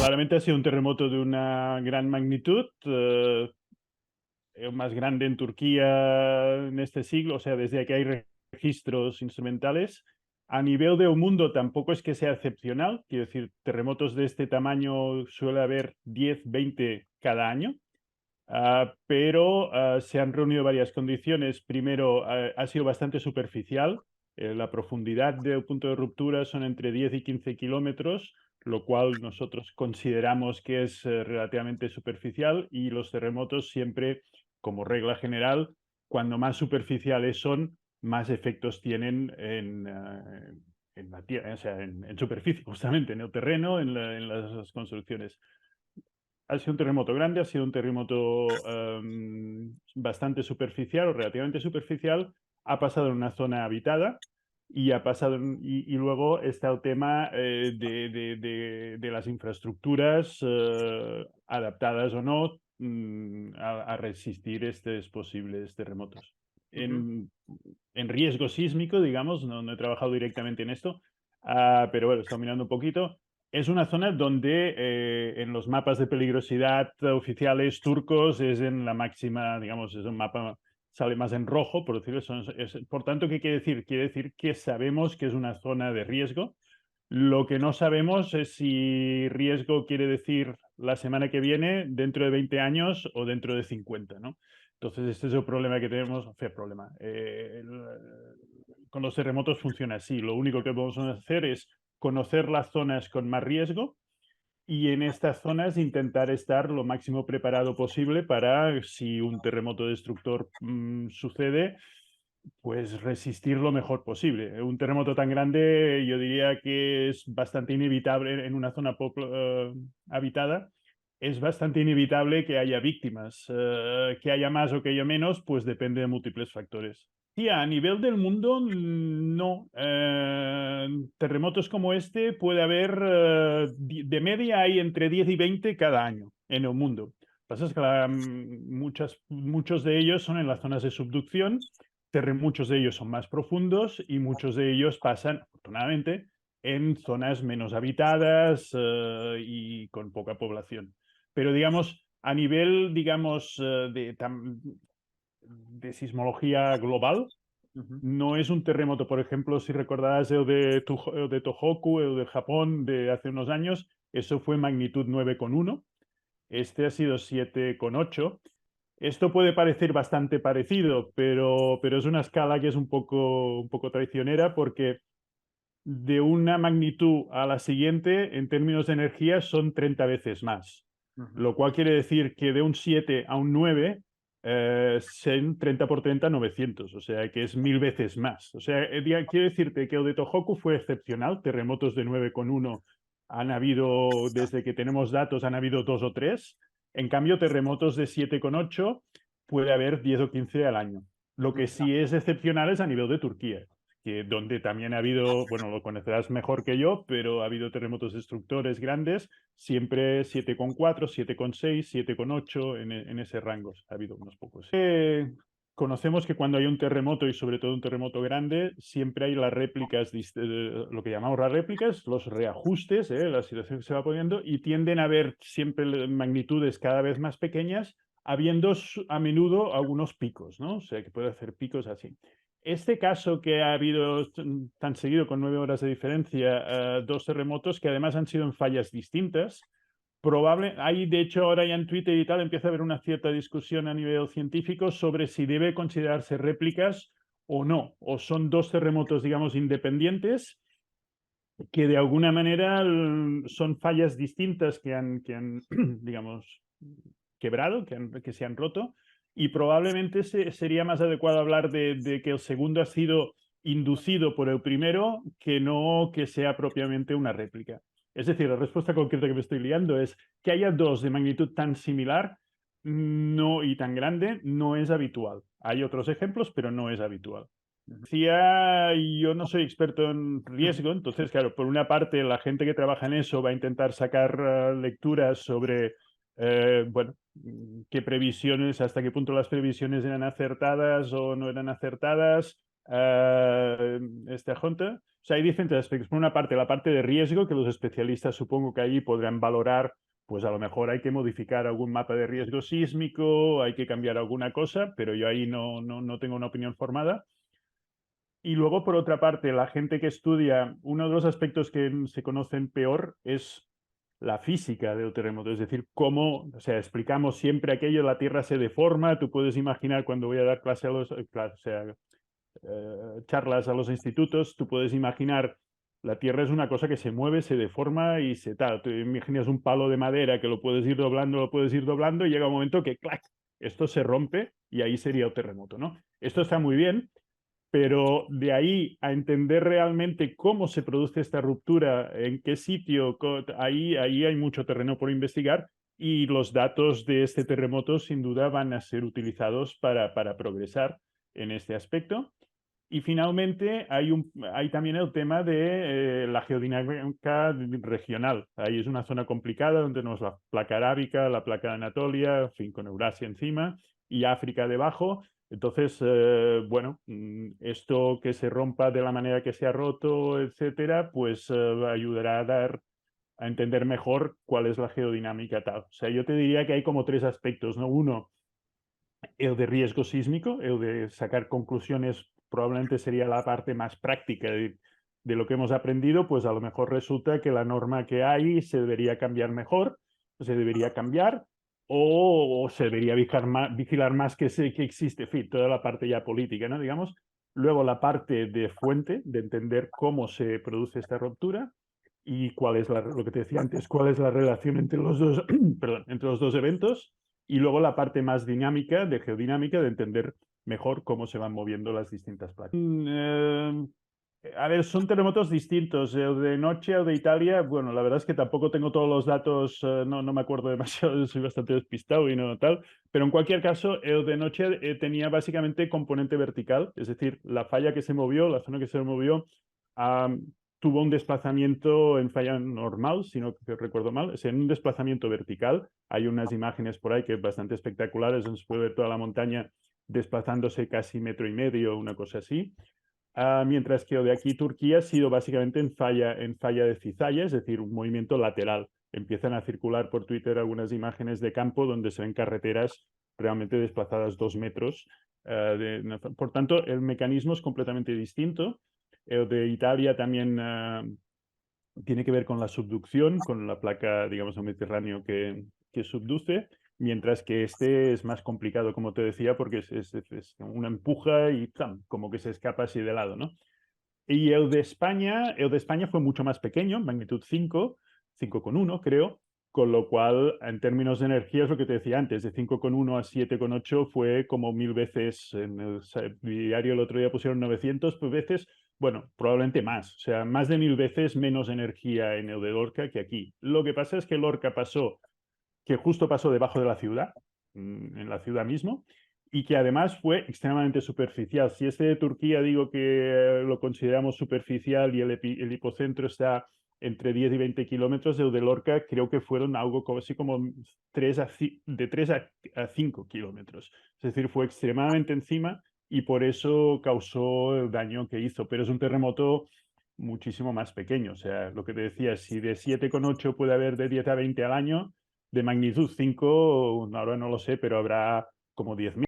claramente ha sido un terremoto de una gran magnitud, el más grande en Turquía en este siglo, o sea, desde que hay registros instrumentales. A nivel del mundo tampoco es que sea excepcional, quiero decir, terremotos de este tamaño suele haber 10, 20 cada año. Pero se han reunido varias condiciones. Primero, ha sido bastante superficial. La profundidad del punto de ruptura son entre 10 y 15 kilómetros, lo cual nosotros consideramos que es relativamente superficial, y los terremotos siempre, como regla general, cuando más superficiales son, más efectos tienen en la tierra, o sea, en superficie, justamente, en el terreno, en las construcciones. Ha sido un terremoto grande, ha sido un terremoto bastante superficial o relativamente superficial. Ha pasado en una zona habitada y ha pasado y luego está el tema de las infraestructuras adaptadas o no a resistir estos posibles terremotos. Ujú. En riesgo sísmico, digamos, no he trabajado directamente en esto, pero bueno, he estado mirando un poquito. Es una zona donde en los mapas de peligrosidad oficiales turcos es en la máxima, digamos, es un mapa, sale más en rojo, por decirlo. Por tanto, ¿qué quiere decir? Quiere decir que sabemos que es una zona de riesgo. Lo que no sabemos es si riesgo quiere decir la semana que viene, dentro de 20 años o dentro de 50, ¿no? Entonces, este es el problema que tenemos. O sea, problema. Con los terremotos funciona así. Lo único que podemos hacer es conocer las zonas con más riesgo y en estas zonas intentar estar lo máximo preparado posible para, si un terremoto destructor sucede, pues resistir lo mejor posible. Un terremoto tan grande, yo diría que es bastante inevitable en una zona habitada. Es bastante inevitable que haya víctimas. Que haya más o que haya menos, pues depende de múltiples factores. Sí, a nivel del mundo, no. Terremotos como este puede haber, de media hay entre 10 y 20 cada año en el mundo. Lo que pasa es que muchos de ellos son en las zonas de subducción. Muchos de ellos son más profundos y muchos de ellos pasan, afortunadamente, en zonas menos habitadas y con poca población. Pero digamos, a nivel, digamos, de sismología global, Ujú. no es un terremoto. Por ejemplo, si recordarás el de Tohoku, el de Japón de hace unos años, eso fue magnitud 9,1. Este ha sido 7,8. Esto puede parecer bastante parecido, pero es una escala que es un poco traicionera, porque de una magnitud a la siguiente, en términos de energía, son 30 veces más. Ujú. Lo cual quiere decir que de un 7 a un 9, son 30 por 30, 900. O sea, que es 1000 veces más. O sea, quiero decirte que el de Tohoku fue excepcional. Terremotos de 9,1 han habido, desde que tenemos datos, han habido dos o tres. En cambio, terremotos de 7,8 puede haber 10 o 15 al año. Lo que sí es excepcional es a nivel de Turquía, que donde también ha habido, bueno, lo conocerás mejor que yo, pero ha habido terremotos destructores grandes, siempre 7,4, 7,6, 7,8, en ese rango ha habido unos pocos. Conocemos que cuando hay un terremoto, y sobre todo un terremoto grande, siempre hay las réplicas, lo que llamamos las réplicas, los reajustes, la situación que se va poniendo, y tienden a haber siempre magnitudes cada vez más pequeñas, habiendo a menudo algunos picos, ¿no? O sea, que puede hacer picos así. Este caso que ha habido tan seguido, con 9 horas de diferencia, dos terremotos que además han sido en fallas distintas. Hay, de hecho, ahora ya en Twitter y tal empieza a haber una cierta discusión a nivel científico sobre si debe considerarse réplicas o no, o son dos terremotos, digamos, independientes, que de alguna manera son fallas distintas que han digamos, quebrado, que se han roto, y probablemente sería más adecuado hablar de que el segundo ha sido inducido por el primero, que no que sea propiamente una réplica. Es decir, la respuesta concreta que me estoy liando es que haya dos de magnitud tan similar, no, y tan grande, no es habitual. Hay otros ejemplos, pero no es habitual. Decía, yo no soy experto en riesgo, entonces, claro, por una parte, la gente que trabaja en eso va a intentar sacar lecturas sobre, bueno, qué previsiones, hasta qué punto las previsiones eran acertadas o no eran acertadas. esta junta. O sea, hay diferentes aspectos. Por una parte, la parte de riesgo, que los especialistas supongo que allí podrán valorar, pues a lo mejor hay que modificar algún mapa de riesgo sísmico, hay que cambiar alguna cosa, pero yo ahí no tengo una opinión formada. Y luego, por otra parte, la gente que estudia, uno de los aspectos que se conocen peor es la física del terremoto, es decir, cómo, o sea, explicamos siempre aquello, la Tierra se deforma, tú puedes imaginar cuando voy a dar clase a los, o sea, charlas a los institutos, tú puedes imaginar, la Tierra es una cosa que se mueve, se deforma y se tal. Tú imaginas un palo de madera que lo puedes ir doblando y llega un momento que, ¡clac!, esto se rompe y ahí sería un terremoto, ¿no? Esto está muy bien, pero de ahí a entender realmente cómo se produce esta ruptura, en qué sitio, ahí hay mucho terreno por investigar y los datos de este terremoto sin duda van a ser utilizados para progresar en este aspecto. Y finalmente hay también el tema de la geodinámica regional. Ahí es una zona complicada donde tenemos la placa arábica, la placa de Anatolia, en fin, con Eurasia encima y África debajo. Entonces, bueno, esto que se rompa de la manera que se ha roto, etcétera, pues ayudará a entender mejor cuál es la geodinámica tal. O sea, yo te diría que hay como tres aspectos, ¿no? Uno, el de riesgo sísmico, el de sacar conclusiones, probablemente sería la parte más práctica de lo que hemos aprendido, pues a lo mejor resulta que la norma que hay se debería cambiar mejor, se debería cambiar, o se debería vigilar más que existe, en fin, toda la parte ya política, ¿no? Digamos. Luego la parte de fuente, de entender cómo se produce esta ruptura y cuál es lo que te decía antes, cuál es la relación entre los dos, perdón, entre los dos eventos. Y luego la parte más dinámica, de geodinámica, de entender mejor cómo se van moviendo las distintas placas. A ver, son terremotos distintos. El de noche o de Italia, bueno, la verdad es que tampoco tengo todos los datos, no me acuerdo demasiado, soy bastante despistado y no tal, pero en cualquier caso, el de noche tenía básicamente componente vertical, es decir, la falla que se movió, la zona que se movió, tuvo un desplazamiento en falla normal, si no recuerdo mal, es en un desplazamiento vertical. Hay unas imágenes por ahí que es bastante espectaculares, donde se puede ver toda la montaña desplazándose casi 1,5 metros, una cosa así. Mientras que de aquí Turquía ha sido básicamente en falla de cizalla, es decir, un movimiento lateral. Empiezan a circular por Twitter algunas imágenes de campo donde se ven carreteras realmente desplazadas 2 metros. Por tanto, el mecanismo es completamente distinto. El de Italia también tiene que ver con la subducción, con la placa, digamos, del Mediterráneo que subduce, mientras que este es más complicado, como te decía, porque es una empuja y ¡tam!, como que se escapa así de lado, ¿no? Y el de España fue mucho más pequeño, magnitud 5, 5,1 creo, con lo cual en términos de energía es lo que te decía antes, de 5,1 a 7,8 fue como 1000 veces, en el diario el otro día pusieron 900 veces, bueno, probablemente más, o sea, más de 1000 veces menos energía en el de Lorca que aquí. Lo que pasa es que Lorca que justo pasó debajo de la ciudad, en la ciudad mismo, y que además fue extremadamente superficial. Si este de Turquía digo que lo consideramos superficial y el hipocentro está entre 10 y 20 kilómetros, el de Lorca creo que fueron algo así como de 3 a 5 kilómetros. Es decir, fue extremadamente encima y por eso causó el daño que hizo. Pero es un terremoto muchísimo más pequeño. O sea, lo que te decía, si de 7,8 puede haber de 10 a 20 al año, de magnitud 5, ahora no lo sé, pero habrá como 10.000.